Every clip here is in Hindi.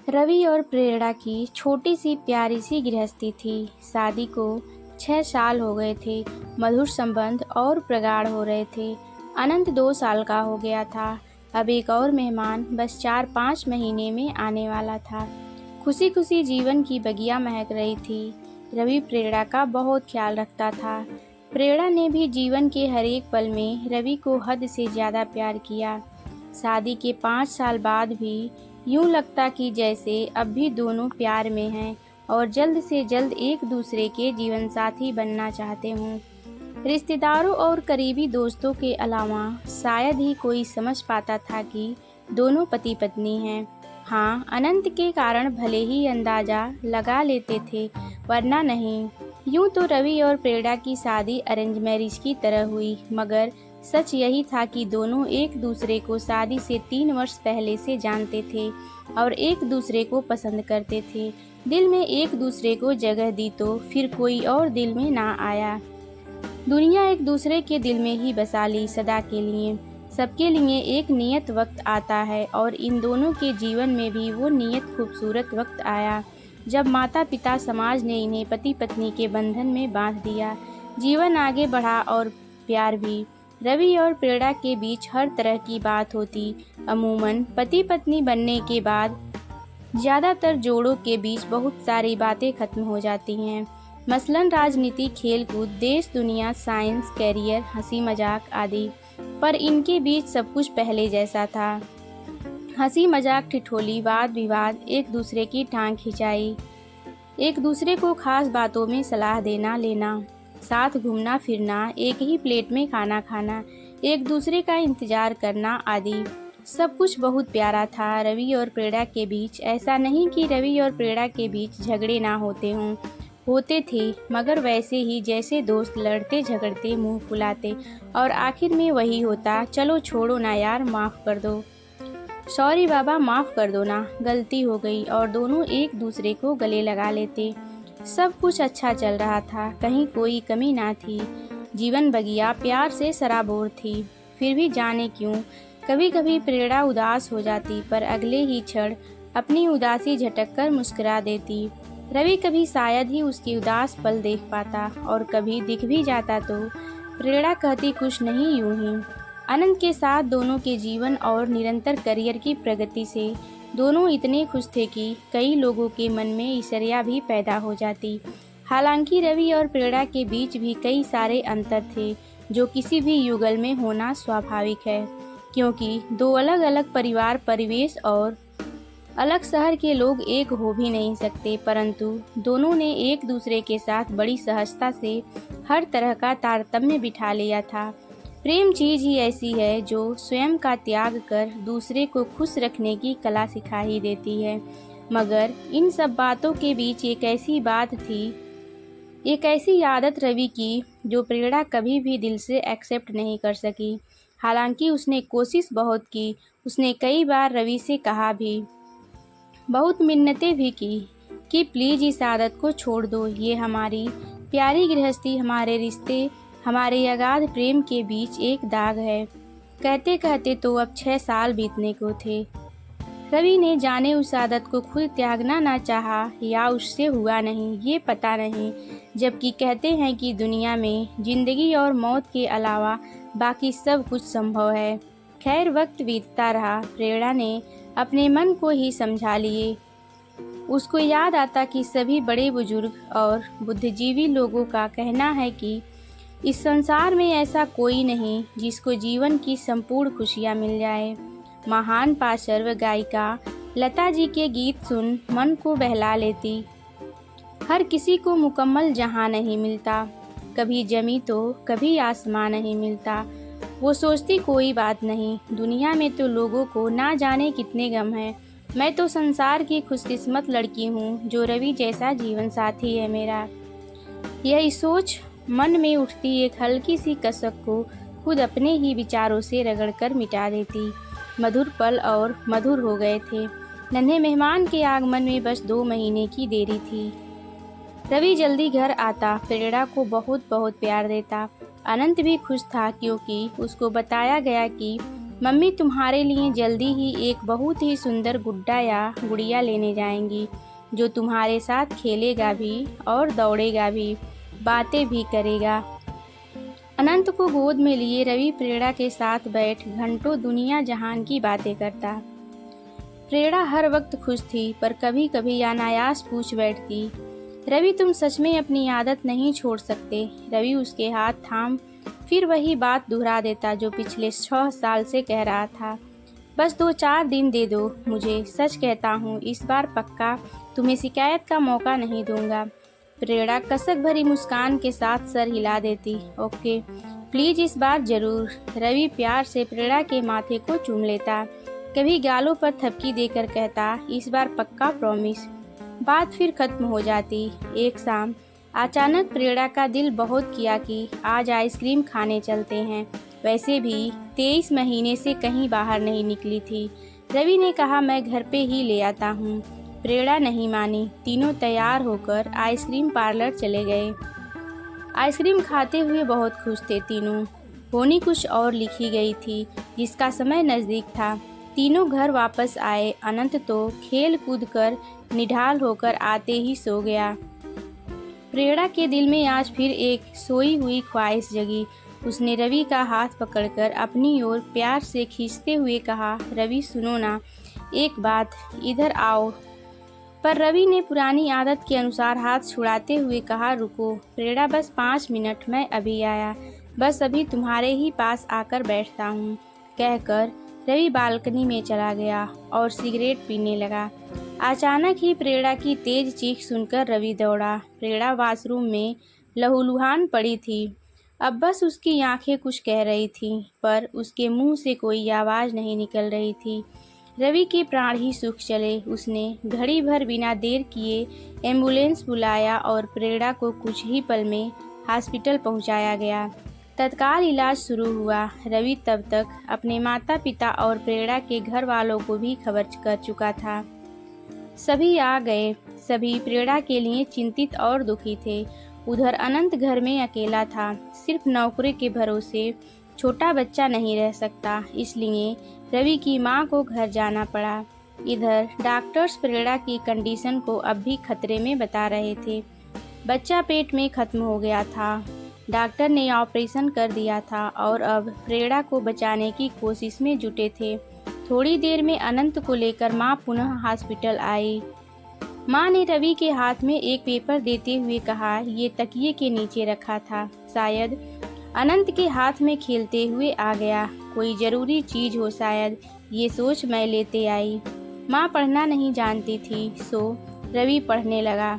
रवि और प्रेरणा की छोटी सी प्यारी सी गृहस्थी थी। शादी को 6 साल हो गए थे। मधुर संबंध और प्रगाढ़ हो रहे थे। अनंत 2 साल का हो गया था। अब एक और मेहमान बस 4-5 महीने में आने वाला था। खुशी खुशी जीवन की बगिया महक रही थी। रवि प्रेरणा का बहुत ख्याल रखता था। प्रेरणा ने भी जीवन के हर एक पल में रवि को हद से ज़्यादा प्यार किया। शादी के 5 साल बाद भी यूं लगता कि जैसे अब भी दोनों प्यार में हैं और जल्द से जल्द एक दूसरे के जीवन साथी बनना चाहते हों। रिश्तेदारों और करीबी दोस्तों के अलावा शायद ही कोई समझ पाता था कि दोनों पति पत्नी हैं। हाँ, अनंत के कारण भले ही अंदाजा लगा लेते थे, वरना नहीं। यूं तो रवि और प्रेरणा की शादी अरेंज मैरिज की तरह हुई, मगर सच यही था कि दोनों एक दूसरे को शादी से 3 वर्ष पहले से जानते थे और एक दूसरे को पसंद करते थे। दिल में एक दूसरे को जगह दी तो फिर कोई और दिल में ना आया। दुनिया एक दूसरे के दिल में ही बसा ली सदा के लिए। सबके लिए एक नियत वक्त आता है और इन दोनों के जीवन में भी वो नियत खूबसूरत वक्त आया जब माता पिता समाज ने इन्हें पति पत्नी के बंधन में बांध दिया। जीवन आगे बढ़ा और प्यार भी। रवि और प्रेरणा के बीच हर तरह की बात होती। अमूमन पति पत्नी बनने के बाद ज़्यादातर जोड़ों के बीच बहुत सारी बातें खत्म हो जाती हैं, मसलन राजनीति, खेलकूद, देश दुनिया, साइंस, कैरियर, हंसी मजाक आदि। पर इनके बीच सब कुछ पहले जैसा था। हंसी मजाक, ठिठोली, वाद विवाद, एक दूसरे की टांग खिंचाई, एक दूसरे को खास बातों में सलाह देना लेना, साथ घूमना फिरना, एक ही प्लेट में खाना खाना, एक दूसरे का इंतजार करना आदि सब कुछ बहुत प्यारा था। रवि और प्रेरणा के बीच ऐसा नहीं कि रवि और प्रेरणा के बीच झगड़े ना होते हों, होते थे, मगर वैसे ही जैसे दोस्त लड़ते झगड़ते मुंह फुलाते और आखिर में वही होता, चलो छोड़ो ना यार, माफ़ कर दो, सॉरी बाबा माफ़ कर दो ना, गलती हो गई, और दोनों एक दूसरे को गले लगा लेते। सब कुछ अच्छा चल रहा था, कहीं कोई कमी ना थी। जीवन बगिया प्यार से सराबोर थी। फिर भी जाने क्यों कभी कभी प्रेरणा उदास हो जाती, पर अगले ही क्षण अपनी उदासी झटक कर मुस्कुरा देती। रवि कभी शायद ही उसकी उदास पल देख पाता और कभी दिख भी जाता तो प्रेरणा कहती कुछ नहीं, यूं ही। अनंत के साथ दोनों के जीवन और निरंतर करियर की प्रगति से दोनों इतने खुश थे कि कई लोगों के मन में ईर्ष्या भी पैदा हो जाती। हालांकि रवि और प्रेरणा के बीच भी कई सारे अंतर थे जो किसी भी युगल में होना स्वाभाविक है, क्योंकि दो अलग अलग परिवार, परिवेश और अलग शहर के लोग एक हो भी नहीं सकते, परंतु दोनों ने एक दूसरे के साथ बड़ी सहजता से हर तरह का तारतम्य बिठा लिया था। प्रेम चीज ही ऐसी है जो स्वयं का त्याग कर दूसरे को खुश रखने की कला सिखा ही देती है। मगर इन सब बातों के बीच एक ऐसी बात थी, एक ऐसी आदत रवि की जो प्रेरणा कभी भी दिल से एक्सेप्ट नहीं कर सकी। हालांकि उसने कोशिश बहुत की, उसने कई बार रवि से कहा भी, बहुत मिन्नतें भी की कि प्लीज़ इस आदत को छोड़ दो, ये हमारी प्यारी गृहस्थी, हमारे रिश्ते, हमारे अगाध प्रेम के बीच एक दाग है। कहते कहते तो अब 6 साल बीतने को थे। रवि ने जाने उस आदत को खुद त्यागना ना चाहा या उससे हुआ नहीं, ये पता नहीं, जबकि कहते हैं कि दुनिया में जिंदगी और मौत के अलावा बाकी सब कुछ संभव है। खैर, वक्त बीतता रहा। प्रेरणा ने अपने मन को ही समझा लिए। उसको याद आता कि सभी बड़े बुजुर्ग और बुद्धिजीवी लोगों का कहना है कि इस संसार में ऐसा कोई नहीं जिसको जीवन की संपूर्ण खुशियाँ मिल जाए। महान पार्श्व गायिका लता जी के गीत सुन मन को बहला लेती। हर किसी को मुकम्मल जहां नहीं मिलता, कभी जमी तो कभी आसमां नहीं मिलता। वो सोचती कोई बात नहीं, दुनिया में तो लोगों को ना जाने कितने गम हैं। मैं तो संसार की खुशकिस्मत लड़की हूँ जो रवि जैसा जीवन साथी है मेरा। यही सोच मन में उठती एक हल्की सी कसक को खुद अपने ही विचारों से रगड़कर मिटा देती। मधुर पल और मधुर हो गए थे। नन्हे मेहमान के आगमन में बस 2 महीने की देरी थी। रवि जल्दी घर आता, प्रेरणा को बहुत बहुत प्यार देता। अनंत भी खुश था क्योंकि उसको बताया गया कि मम्मी तुम्हारे लिए जल्दी ही एक बहुत ही सुंदर गुड्डा या गुड़िया लेने जाएंगी, जो तुम्हारे साथ खेलेगा भी और दौड़ेगा भी, बातें भी करेगा। अनंत को गोद में लिए रवि प्रेरणा के साथ बैठ घंटों दुनिया जहान की बातें करता। प्रेरणा हर वक्त खुश थी, पर कभी कभी अनायास पूछ बैठती, रवि तुम सच में अपनी आदत नहीं छोड़ सकते? रवि उसके हाथ थाम फिर वही बात दोहरा देता जो पिछले 6 साल से कह रहा था, बस 2-4 दिन दे दो मुझे, सच कहता हूँ इस बार पक्का तुम्हें शिकायत का मौका नहीं दूंगा। प्रेरणा कसक भरी मुस्कान के साथ सर हिला देती, ओके प्लीज इस बार जरूर। रवि प्यार से प्रेरणा के माथे को चूम लेता, कभी गालों पर थपकी देकर कहता, इस बार पक्का प्रॉमिस। बात फिर खत्म हो जाती। एक शाम अचानक प्रेरणा का दिल बहुत किया कि आज आइसक्रीम खाने चलते हैं। वैसे भी 23 महीने से कहीं बाहर नहीं निकली थी। रवि ने कहा मैं घर पे ही ले आता हूँ। प्रेरणा नहीं मानी। तीनों तैयार होकर आइसक्रीम पार्लर चले गए। आइसक्रीम खाते हुए बहुत खुश थे तीनों। होनी कुछ और लिखी गई थी, जिसका समय नज़दीक था। तीनों घर वापस आए। अनंत तो खेल कूद कर निढाल होकर आते ही सो गया। प्रेरणा के दिल में आज फिर एक सोई हुई ख्वाहिश जगी। उसने रवि का हाथ पकड़कर अपनी ओर प्यार से खींचते हुए कहा, रवि सुनो ना, एक बात, इधर आओ। पर रवि ने पुरानी आदत के अनुसार हाथ छुड़ाते हुए कहा, रुको प्रेरणा, बस 5 मिनट, मैं अभी आया, बस अभी तुम्हारे ही पास आकर बैठता हूँ। कहकर रवि बालकनी में चला गया और सिगरेट पीने लगा। अचानक ही प्रेरणा की तेज चीख सुनकर रवि दौड़ा। प्रेरणा वॉशरूम में लहूलुहान पड़ी थी। अब बस उसकी आंखें कुछ कह रही थीं, पर उसके मुंह से कोई आवाज़ नहीं निकल रही थी। रवि के प्राण ही सूख चले। उसने घड़ी भर बिना देर किए एम्बुलेंस बुलाया और प्रेरणा को कुछ ही पल में हॉस्पिटल पहुंचाया गया। तत्काल इलाज शुरू हुआ। रवि तब तक अपने माता पिता और प्रेरणा के घर वालों को भी खबर कर चुका था। सभी आ गए। सभी प्रेरणा के लिए चिंतित और दुखी थे। उधर अनंत घर में अकेला था। सिर्फ नौकरी के भरोसे छोटा बच्चा नहीं रह सकता, इसलिए रवि की मां को घर जाना पड़ा। इधर डॉक्टर्स प्रेरणा की कंडीशन को अब भी खतरे में बता रहे थे। बच्चा पेट में खत्म हो गया था। डॉक्टर ने ऑपरेशन कर दिया था और अब प्रेरणा को बचाने की कोशिश में जुटे थे। थोड़ी देर में अनंत को लेकर मां पुनः हॉस्पिटल आई। मां ने रवि के हाथ में एक पेपर देते हुए कहा, ये तकिए के नीचे रखा था, शायद अनंत के हाथ में खेलते हुए आ गया। कोई ज़रूरी चीज़ हो शायद, ये सोच मैं लेते आई। मां पढ़ना नहीं जानती थी, सो रवि पढ़ने लगा।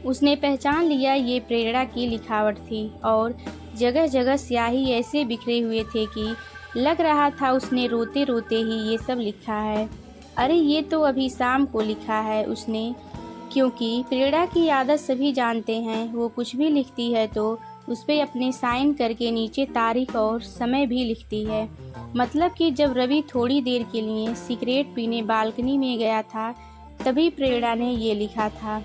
उसने पहचान लिया ये प्रेरणा की लिखावट थी और जगह जगह स्याही ऐसे बिखरे हुए थे कि लग रहा था उसने रोते रोते ही ये सब लिखा है। अरे ये तो अभी शाम को लिखा है उसने, क्योंकि प्रेरणा की आदत सभी जानते हैं, वो कुछ भी लिखती है तो उस पर अपने साइन करके नीचे तारीख और समय भी लिखती है। मतलब कि जब रवि थोड़ी देर के लिए सिगरेट पीने बालकनी में गया था, तभी प्रेरणा ने ये लिखा था।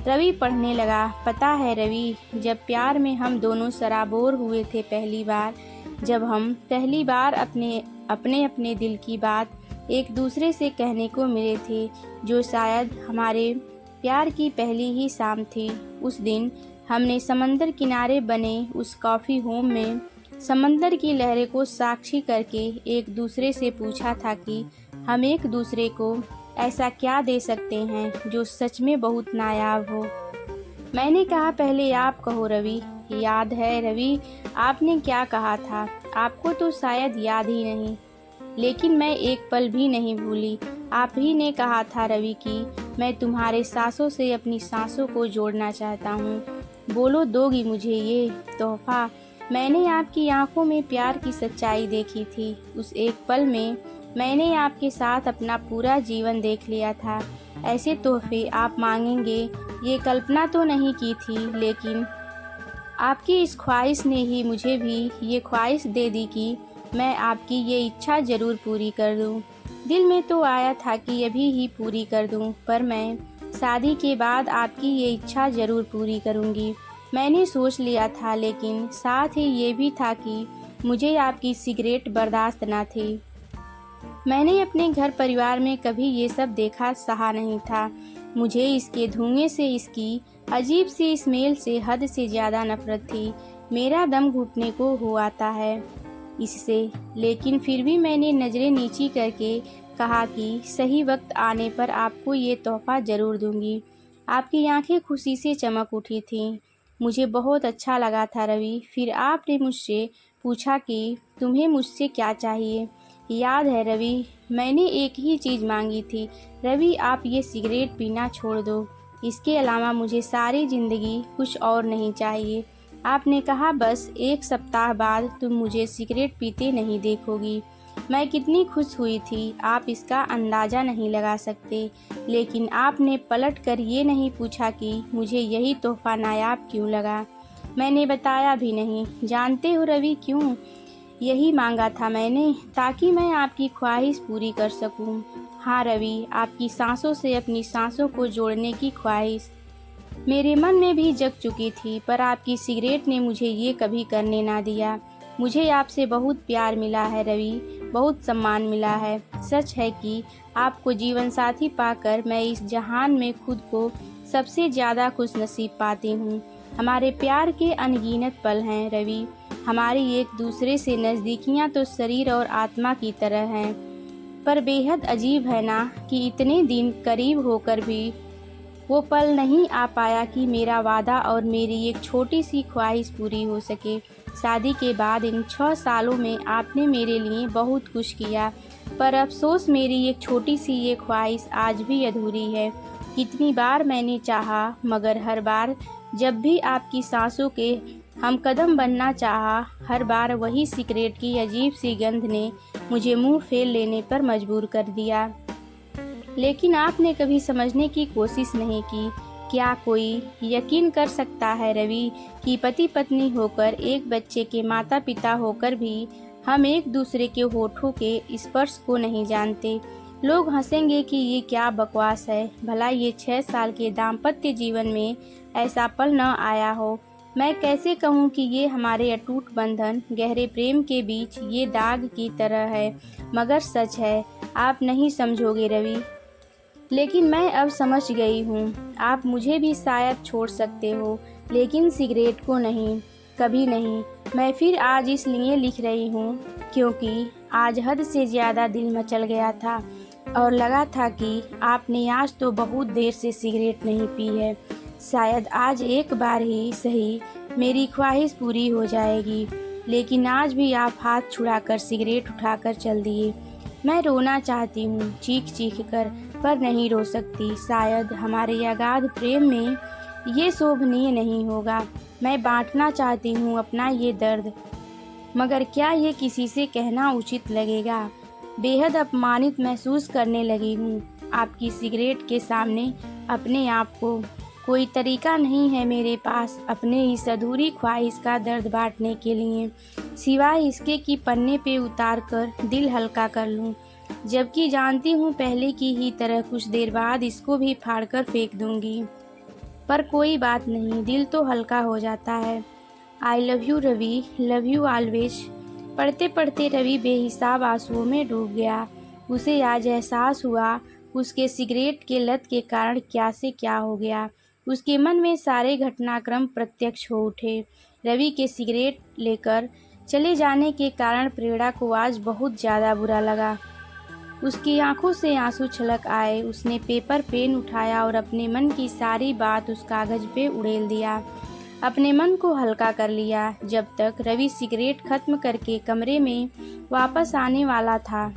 रवि पढ़ने लगा। पता है रवि, जब प्यार में हम दोनों सराबोर हुए थे पहली बार, जब हम पहली बार अपने अपने दिल की बात एक दूसरे से कहने को मिले थे, जो शायद हमारे प्यार की पहली ही शाम थी। उस दिन हमने समंदर किनारे बने उस कॉफ़ी होम में समंदर की लहरें को साक्षी करके एक दूसरे से पूछा था कि हम एक दूसरे को ऐसा क्या दे सकते हैं जो सच में बहुत नायाब हो। मैंने कहा, पहले आप कहो रवि। याद है रवि, आपने क्या कहा था? आपको तो शायद याद ही नहीं, लेकिन मैं एक पल भी नहीं भूली। आप ही ने कहा था रवि कि मैं तुम्हारे सांसों से अपनी सांसों को जोड़ना चाहता हूँ। बोलो, दोगी मुझे ये तोहफा? मैंने आपकी आंखों में प्यार की सच्चाई देखी थी। उस एक पल में मैंने आपके साथ अपना पूरा जीवन देख लिया था। ऐसे तोहफे आप मांगेंगे ये कल्पना तो नहीं की थी, लेकिन आपकी इस ख्वाहिश ने ही मुझे भी ये ख्वाहिश दे दी कि मैं आपकी ये इच्छा ज़रूर पूरी कर दूं। दिल में तो आया था कि अभी ही पूरी कर दूं, पर मैं शादी के बाद आपकी ये इच्छा ज़रूर पूरी करूंगी। मैंने सोच लिया था, लेकिन साथ ही ये भी था कि मुझे आपकी सिगरेट बर्दाश्त ना थी। मैंने अपने घर परिवार में कभी ये सब देखा सहा नहीं था। मुझे इसके धुएं से, इसकी अजीब सी स्मेल से हद से ज़्यादा नफरत थी। मेरा दम घुटने को हो आता है इससे, लेकिन फिर भी मैंने नज़रें नीची करके कहा कि सही वक्त आने पर आपको ये तोहफ़ा ज़रूर दूंगी। आपकी आंखें खुशी से चमक उठी थीं। मुझे बहुत अच्छा लगा था रवि। फिर आपने मुझसे पूछा कि तुम्हें मुझसे क्या चाहिए। याद है रवि, मैंने एक ही चीज़ मांगी थी। रवि, आप ये सिगरेट पीना छोड़ दो। इसके अलावा मुझे सारी ज़िंदगी कुछ और नहीं चाहिए। आपने कहा बस एक सप्ताह बाद तुम मुझे सिगरेट पीते नहीं देखोगी। मैं कितनी खुश हुई थी, आप इसका अंदाज़ा नहीं लगा सकते। लेकिन आपने पलट कर ये नहीं पूछा कि मुझे यही तोहफ़ा नायाब क्यों लगा। मैंने बताया भी नहीं। जानते हो रवि क्यों? यही मांगा था मैंने, ताकि मैं आपकी ख्वाहिश पूरी कर सकूं। हाँ रवि, आपकी सांसों से अपनी सांसों को जोड़ने की ख्वाहिश मेरे मन में भी जग चुकी थी, पर आपकी सिगरेट ने मुझे ये कभी करने ना दिया। मुझे आपसे बहुत प्यार मिला है रवि, बहुत सम्मान मिला है। सच है कि आपको जीवन साथी पाकर मैं इस जहान में खुद को सबसे ज़्यादा खुशनसीब पाती हूँ। हमारे प्यार के अनगिनत पल हैं रवि। हमारी एक दूसरे से नज़दीकियाँ तो शरीर और आत्मा की तरह हैं, पर बेहद अजीब है ना कि इतने दिन करीब होकर भी वो पल नहीं आ पाया कि मेरा वादा और मेरी एक छोटी सी ख्वाहिश पूरी हो सके। शादी के बाद इन 6 सालों में आपने मेरे लिए बहुत कुछ किया, पर अफसोस मेरी एक छोटी सी ये ख्वाहिश आज भी अधूरी है। कितनी बार मैंने चाहा, मगर हर बार जब भी आपकी सांसों के हम कदम बनना चाहा, हर बार वही सिगरेट की अजीब सी गंध ने मुझे मुंह फेर लेने पर मजबूर कर दिया। लेकिन आपने कभी समझने की कोशिश नहीं की। क्या कोई यकीन कर सकता है रवि कि पति पत्नी होकर, एक बच्चे के माता पिता होकर भी हम एक दूसरे के होठों के स्पर्श को नहीं जानते। लोग हंसेंगे कि ये क्या बकवास है। भला ये 6 साल के दाम्पत्य जीवन में ऐसा पल न आया हो। मैं कैसे कहूँ कि ये हमारे अटूट बंधन, गहरे प्रेम के बीच ये दाग की तरह है, मगर सच है। आप नहीं समझोगे रवि, लेकिन मैं अब समझ गई हूँ। आप मुझे भी शायद छोड़ सकते हो, लेकिन सिगरेट को नहीं, कभी नहीं। मैं फिर आज इसलिए लिख रही हूँ क्योंकि आज हद से ज़्यादा दिल मचल गया था और लगा था कि आपने आज तो बहुत देर से सिगरेट नहीं पी है। शायद आज एक बार ही सही मेरी ख्वाहिश पूरी हो जाएगी। लेकिन आज भी आप हाथ छुड़ाकर सिगरेट उठाकर चल दिए। मैं रोना चाहती हूँ चीख चीख कर, पर नहीं रो सकती। शायद हमारे अगाध प्रेम में ये शोभनीय नहीं होगा। मैं बांटना चाहती हूँ अपना ये दर्द, मगर क्या ये किसी से कहना उचित लगेगा। बेहद अपमानित महसूस करने लगी हूँ आपकी सिगरेट के सामने अपने आप को। कोई तरीका नहीं है मेरे पास अपने इस अधूरी ख्वाहिश का दर्द बांटने के लिए, सिवाय इसके कि पन्ने पे उतार कर दिल हल्का कर लूँ। जबकि जानती हूँ पहले की ही तरह कुछ देर बाद इसको भी फाड़कर फेंक दूंगी। पर कोई बात नहीं, दिल तो हल्का हो जाता है। I love you Ravi, love you always. पढ़ते पढ़ते रवि बेहिसाब आंसुओं में डूब गया। उसे आज एहसास हुआ उसके सिगरेट के लत के कारण क्या से क्या हो गया। उसके मन में सारे घटनाक्रम प्रत्यक्ष हो उठे। रवि के सिगरेट लेकर चले जाने के कारण प्रेरणा को आज बहुत ज़्यादा बुरा लगा। उसकी आंखों से आंसू छलक आए। उसने पेपर पेन उठाया और अपने मन की सारी बात उस कागज पे उड़ेल दिया। अपने मन को हल्का कर लिया। जब तक रवि सिगरेट खत्म करके कमरे में वापस आने वाला था,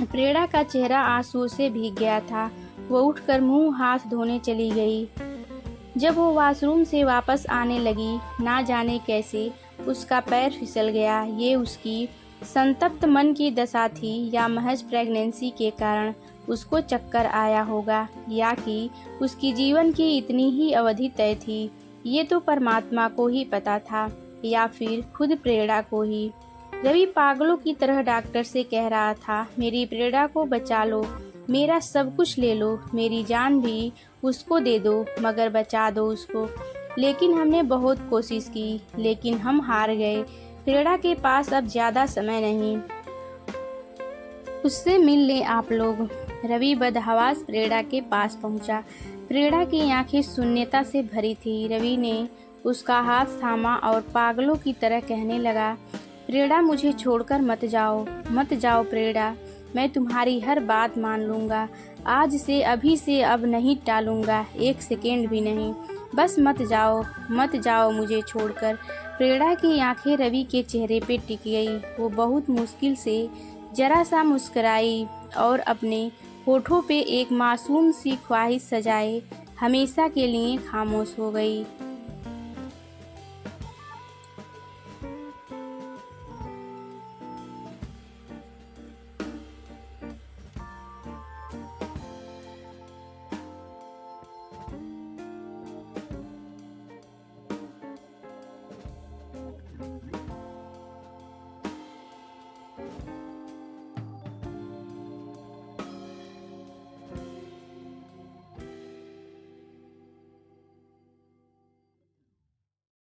प्रेरणा का चेहरा आंसुओं से भीग गया था। वो उठकर मुंह हाथ धोने चली गई। जब वो वॉशरूम से वापस आने लगी, ना जाने कैसे उसका पैर फिसल गया। ये उसकी संतप्त मन की दशा थी, या महज प्रेगनेंसी के कारण उसको चक्कर आया होगा, या कि उसकी जीवन की इतनी ही अवधि तय थी। ये तो परमात्मा को ही पता था, या फिर खुद प्रेरणा को ही। रवि पागलों की तरह डॉक्टर से कह रहा था, मेरी प्रेरणा को बचा लो, मेरा सब कुछ ले लो, मेरी जान भी उसको दे दो, मगर बचा दो उसको। लेकिन हमने बहुत कोशिश की, लेकिन हम हार गए। प्रेरणा के पास अब ज़्यादा समय नहीं। उससे मिल लें आप लोग। रवि बदहवास प्रेरणा के पास पहुंचा। प्रेरणा की आंखें शून्यता से भरी थी। रवि ने उसका हाथ थामा और पागलों की तरह कहने लगा, प्रेरणा मुझे छोड़कर मत जाओ, मत जाओ प्रेरणा, मैं तुम्हारी हर बात मान लूँगा। आज से अभी से अब नहीं टालूँगा, एक सेकेंड भी नहीं। बस मत जाओ मुझे छोड़कर। प्रेरणा की आंखें रवि के चेहरे पे टिक गई। वो बहुत मुश्किल से जरा सा मुस्कुराई और अपने होठों पे एक मासूम सी ख्वाहिश सजाए हमेशा के लिए खामोश हो गई।